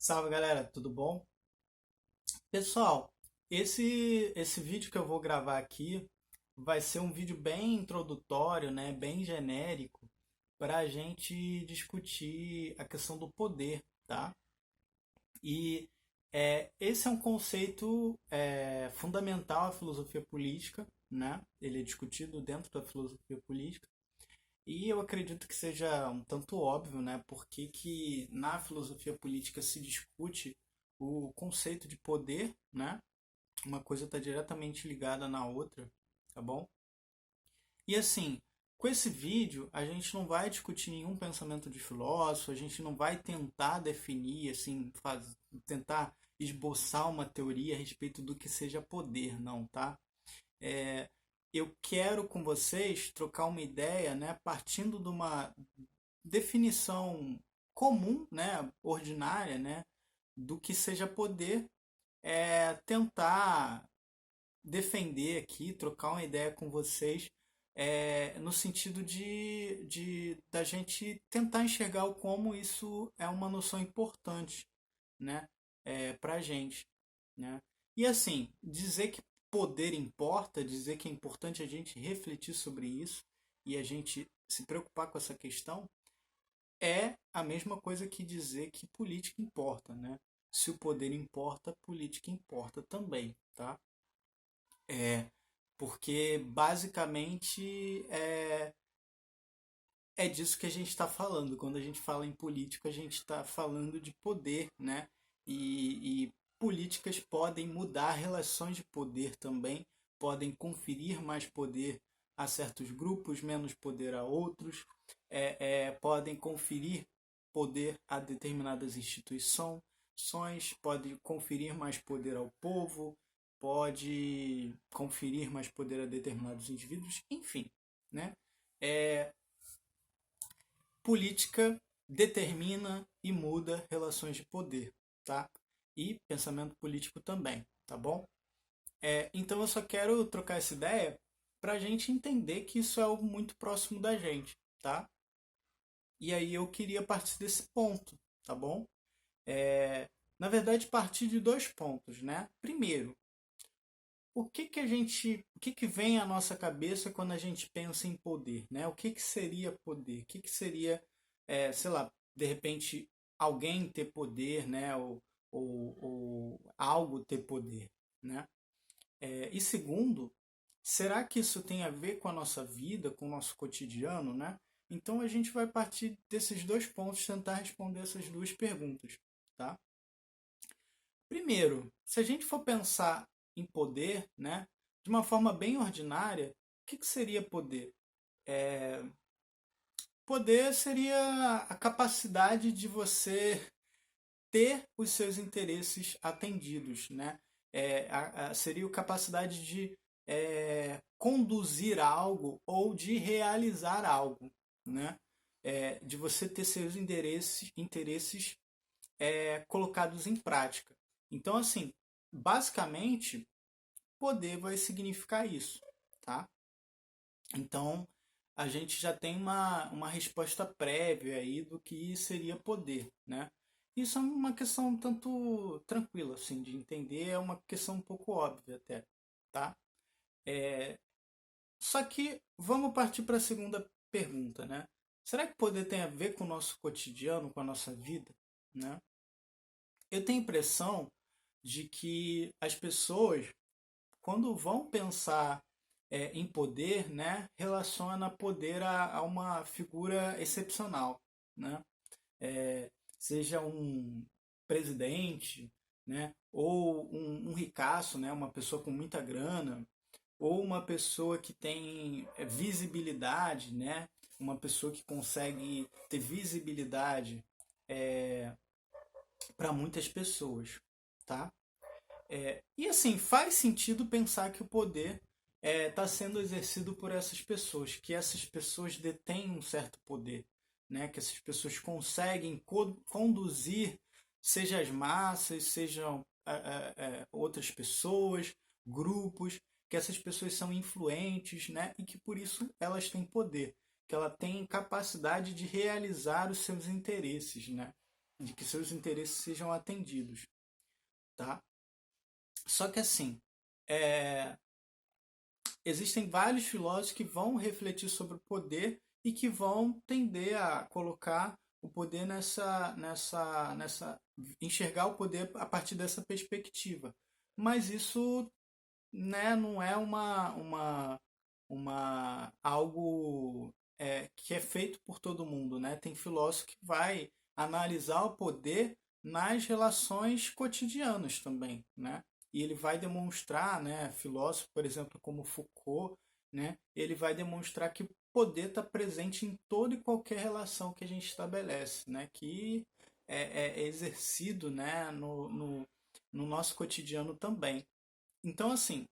Salve galera, tudo bom? Pessoal, esse vídeo que eu vou gravar aqui vai ser um vídeo bem introdutório, né, bem genérico, para a gente discutir a questão do poder, tá? E esse é um conceito fundamental à filosofia política, né? Ele é discutido dentro da filosofia política. E eu acredito que seja um tanto óbvio, né? Porque que na filosofia política se discute o conceito de poder, né? Uma coisa está diretamente ligada na outra, tá bom? E assim, com esse vídeo, a gente não vai discutir nenhum pensamento de filósofo, a gente não vai tentar definir, assim, tentar esboçar uma teoria a respeito do que seja poder, não, tá? É, eu quero com vocês trocar uma ideia, né, partindo de uma definição comum, né, ordinária, né, do que seja poder, tentar defender aqui, trocar uma ideia com vocês, no sentido de da gente tentar enxergar o como isso é uma noção importante, né, para a gente, né? E assim, dizer que poder importa, dizer que é importante a gente refletir sobre isso e a gente se preocupar com essa questão, é a mesma coisa que dizer que política importa, né? Se o poder importa, política importa também, tá? É, porque basicamente é disso que a gente está falando. Quando a gente fala em político, a gente está falando de poder, né? E políticas podem mudar relações de poder também, podem conferir mais poder a certos grupos, menos poder a outros, podem conferir poder a determinadas instituições, podem conferir mais poder ao povo, pode conferir mais poder a determinados indivíduos, enfim, né? É, política determina e muda relações de poder, tá? E pensamento político também, tá bom? Então eu só quero trocar essa ideia para a gente entender que isso é algo muito próximo da gente, tá? E aí eu queria partir desse ponto, tá bom? É, na verdade, partir de dois pontos, né? Primeiro, o que que vem à nossa cabeça quando a gente pensa em poder, né? O que que seria poder? O que que seria, sei lá, de repente alguém ter poder, né? Ou algo ter poder, né? E segundo, será que isso tem a ver com a nossa vida, com o nosso cotidiano, né? Então a gente vai partir desses dois pontos, tentar responder essas duas perguntas, tá? Primeiro, se a gente for pensar em poder, né, de uma forma bem ordinária, o que seria poder? É, Poder seria a capacidade de você ter os seus interesses atendidos, né? Seria a capacidade de conduzir algo ou de realizar algo, né? De você ter seus interesses colocados em prática. Então, assim, basicamente, poder vai significar isso, tá? Então, a gente já tem uma resposta prévia aí do que seria poder, né? Isso é uma questão um tanto tranquila, assim, de entender, é uma questão um pouco óbvia até, tá? Só que vamos partir para a segunda pergunta, né? Será que poder tem a ver com o nosso cotidiano, com a nossa vida, né? Eu tenho a impressão de que as pessoas, quando vão pensar em poder, né, relaciona poder a uma figura excepcional, né? Seja um presidente, né, ou um ricaço, né, uma pessoa com muita grana, ou uma pessoa que tem visibilidade, né, uma pessoa que consegue ter visibilidade para muitas pessoas, tá? E assim, faz sentido pensar que o poder está sendo exercido por essas pessoas, que essas pessoas detêm um certo poder, né? Que essas pessoas conseguem conduzir, seja as massas, sejam outras pessoas, grupos, que essas pessoas são influentes, né? E que por isso elas têm poder, que ela tem capacidade de realizar os seus interesses, né? de que seus interesses sejam atendidos, tá? Só que assim, é, existem vários filósofos que vão refletir sobre o poder e que vão tender a colocar o poder enxergar o poder a partir dessa perspectiva. Mas isso, né, não é algo que é feito por todo mundo, né? Tem filósofo que vai analisar o poder nas relações cotidianas também, né? E ele vai demonstrar, né, filósofo, por exemplo, como Foucault, né, ele vai demonstrar que o poder está presente em toda e qualquer relação que a gente estabelece, né, que é exercido, né, no nosso cotidiano também. Então, assim,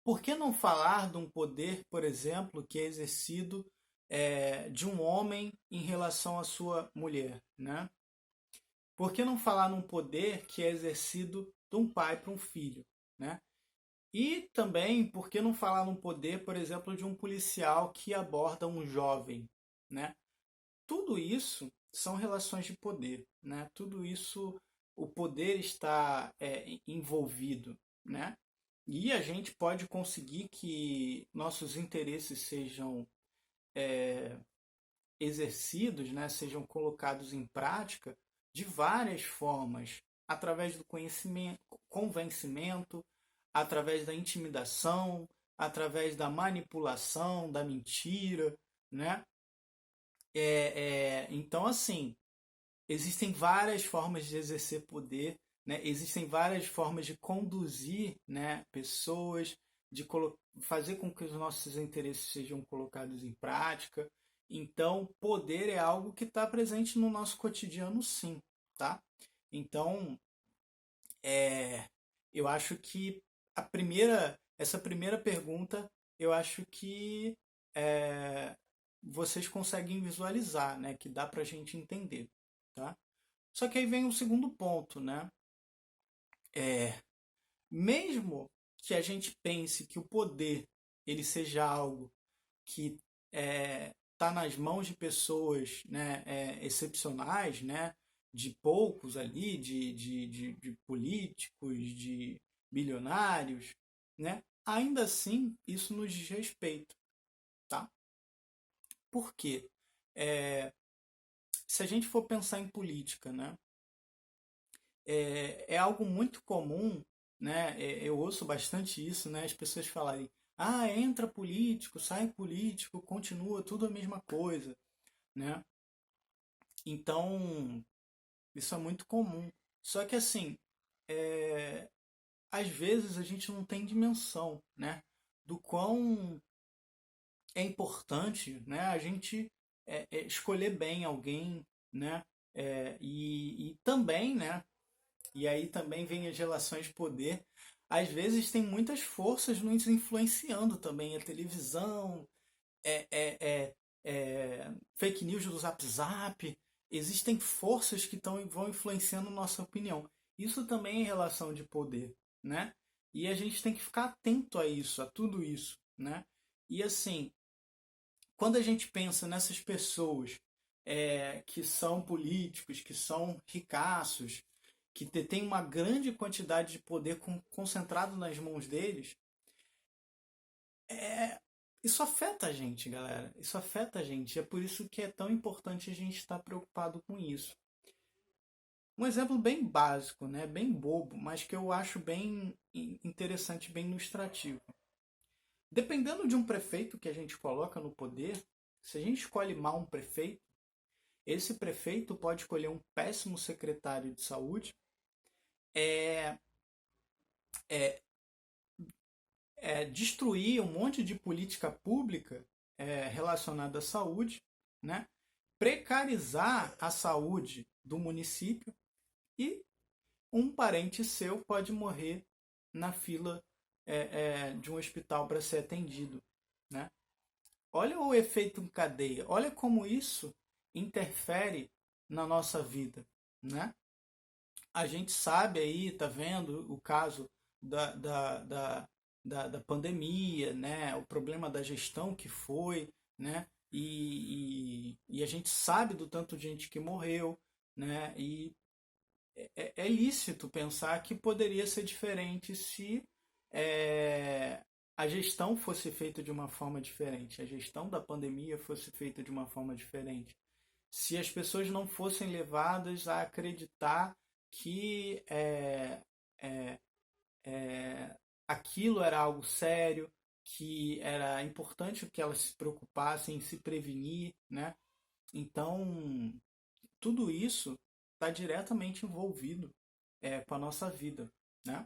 por que não falar de um poder, por exemplo, que é exercido de um homem em relação à sua mulher, né? Por que não falar num poder que é exercido de um pai para um filho, né? E também, por que não falar num poder, por exemplo, de um policial que aborda um jovem, né? Tudo isso são relações de poder, né? Tudo isso, o poder está envolvido, né? E a gente pode conseguir que nossos interesses sejam exercidos, né? Sejam colocados em prática de várias formas, através do conhecimento, convencimento, através da intimidação, através da manipulação, da mentira, né? Então, assim, existem várias formas de exercer poder, né? Existem várias formas de conduzir, né, pessoas, de fazer com que os nossos interesses sejam colocados em prática. Então, poder é algo que está presente no nosso cotidiano, sim, tá? Então, eu acho que essa primeira pergunta, eu acho que é, vocês conseguem visualizar, né? Que dá para a gente entender, tá? Só que aí vem o segundo ponto, né? Mesmo que a gente pense que o poder ele seja algo que está nas mãos de pessoas, né, excepcionais, né, de poucos ali, de políticos, de bilionários, né, ainda assim isso nos diz respeito, tá? Por quê? Se a gente for pensar em política, né, é algo muito comum, né? Eu ouço bastante isso, né? As pessoas falarem, ah, entra político, sai político, continua tudo a mesma coisa, né? Então, isso é muito comum. Só que assim, às vezes a gente não tem dimensão, né? Do quão é importante, né? A gente escolher bem alguém, né? E também, né? E aí também vem as relações de poder. Às vezes tem muitas forças nos influenciando também. A televisão, é, é, é, fake news do Zap Zap. Existem forças que vão influenciando nossa opinião. Isso também é relação de poder, né? E a gente tem que ficar atento a isso, a tudo isso, né? E assim, quando a gente pensa nessas pessoas que são políticos, que são ricaços, que detêm uma grande quantidade de poder concentrado nas mãos deles, isso afeta a gente, galera. Isso afeta a gente. É por isso que é tão importante a gente estar preocupado com isso. Um exemplo bem básico, né? Bem bobo, mas que eu acho bem interessante, bem ilustrativo. Dependendo de um prefeito que a gente coloca no poder, se a gente escolhe mal um prefeito, esse prefeito pode escolher um péssimo secretário de saúde, é, destruir um monte de política pública relacionada à saúde, né? Precarizar a saúde do município e um parente seu pode morrer na fila de um hospital para ser atendido, né? Olha o efeito em cadeia, olha como isso interfere na nossa vida, né? A gente sabe aí, tá vendo o caso da, da, da, da pandemia, né? O problema da gestão que foi, né? E a gente sabe do tanto de gente que morreu, né? E é lícito pensar que poderia ser diferente se é, a gestão fosse feita de uma forma diferente, a gestão da pandemia fosse feita de uma forma diferente, se as pessoas não fossem levadas a acreditar que é, aquilo era algo sério, que era importante que elas se preocupassem em se prevenir, né? Então, tudo isso está diretamente envolvido com a nossa vida, né?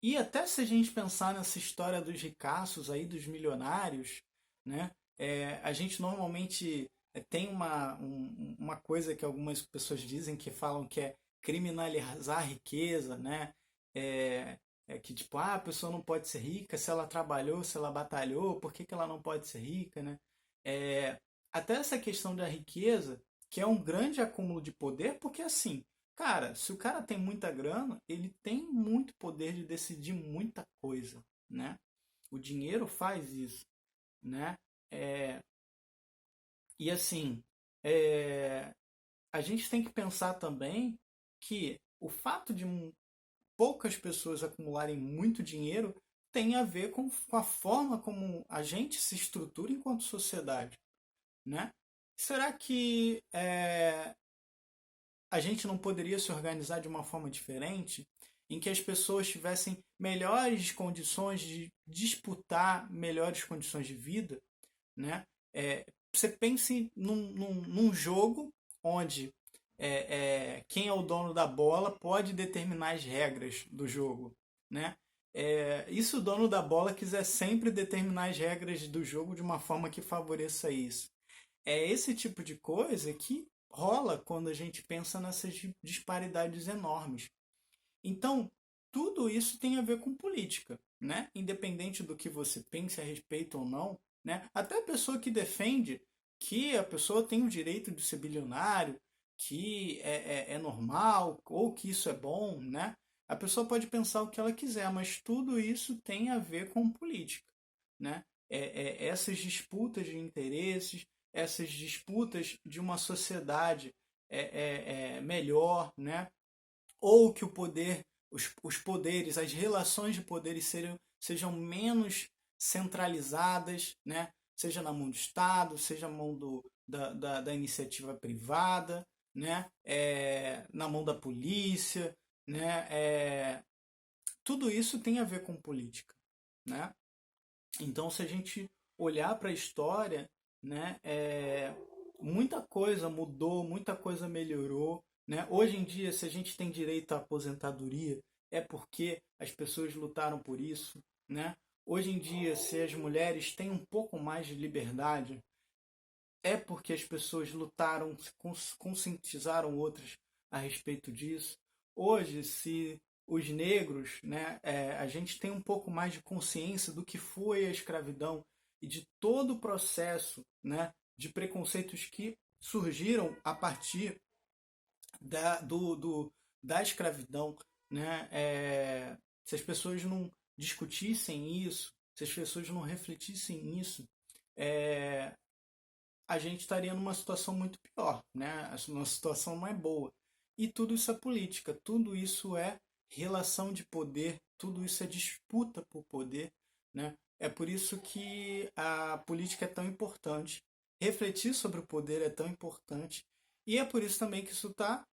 E até se a gente pensar nessa história dos ricaços aí, dos milionários, né? A gente normalmente tem uma coisa que algumas pessoas dizem que falam que é criminalizar a riqueza, né? É, que tipo, a pessoa não pode ser rica se ela trabalhou, se ela batalhou, por que, que ela não pode ser rica, né? É, até essa questão da riqueza, que é um grande acúmulo de poder, porque assim, cara, se o cara tem muita grana, ele tem muito poder de decidir muita coisa, né? O dinheiro faz isso, né? É, e assim, é, a gente tem que pensar também que o fato de poucas pessoas acumularem muito dinheiro tem a ver com a forma como a gente se estrutura enquanto sociedade, né? Será que a gente não poderia se organizar de uma forma diferente, em que as pessoas tivessem melhores condições de disputar melhores condições de vida, né? Você pense num jogo onde quem é o dono da bola pode determinar as regras do jogo, né? E se o dono da bola quiser sempre determinar as regras do jogo de uma forma que favoreça isso? É esse tipo de coisa que rola quando a gente pensa nessas disparidades enormes. Então, tudo isso tem a ver com política, né? Independente do que você pense a respeito ou não, né? Até a pessoa que defende que a pessoa tem o direito de ser bilionário, que é normal, ou que isso é bom, né? A pessoa pode pensar o que ela quiser, mas tudo isso tem a ver com política, né? Essas disputas de interesses, essas disputas de uma sociedade melhor, né? Ou que o poder, os poderes, as relações de poderes sejam menos centralizadas, né? Seja na mão do Estado, seja na mão da iniciativa privada, né? Na mão da polícia, né? Tudo isso tem a ver com política, né? Então, se a gente olhar para a história, né, muita coisa mudou, muita coisa melhorou. Né? Hoje em dia, se a gente tem direito à aposentadoria, é porque as pessoas lutaram por isso. Né? Hoje em dia, se as mulheres têm um pouco mais de liberdade, é porque as pessoas lutaram, conscientizaram outras a respeito disso. Hoje, se os negros, né, a gente tem um pouco mais de consciência do que foi a escravidão e de todo o processo, né, de preconceitos que surgiram a partir da escravidão. Né, se as pessoas não discutissem isso, se as pessoas não refletissem nisso, é, a gente estaria numa situação muito pior, né? Uma situação não é boa. E tudo isso é política, tudo isso é relação de poder, tudo isso é disputa por poder, né? É por isso que a política é tão importante, refletir sobre o poder é tão importante, e é por isso também que isso está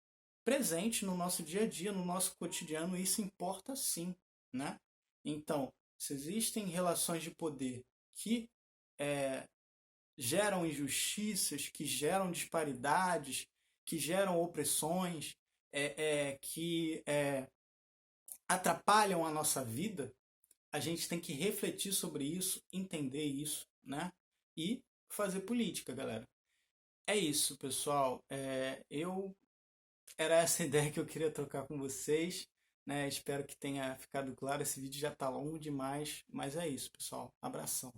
presente no nosso dia a dia, no nosso cotidiano, e isso importa sim, né? Então, se existem relações de poder que é, geram injustiças, que geram disparidades, que geram opressões, que atrapalham a nossa vida, a gente tem que refletir sobre isso, entender isso, né? E fazer política, galera. É isso, pessoal. Era essa ideia que eu queria trocar com vocês, né? Espero que tenha ficado claro. Esse vídeo já está longo demais, mas é isso, pessoal. Abração.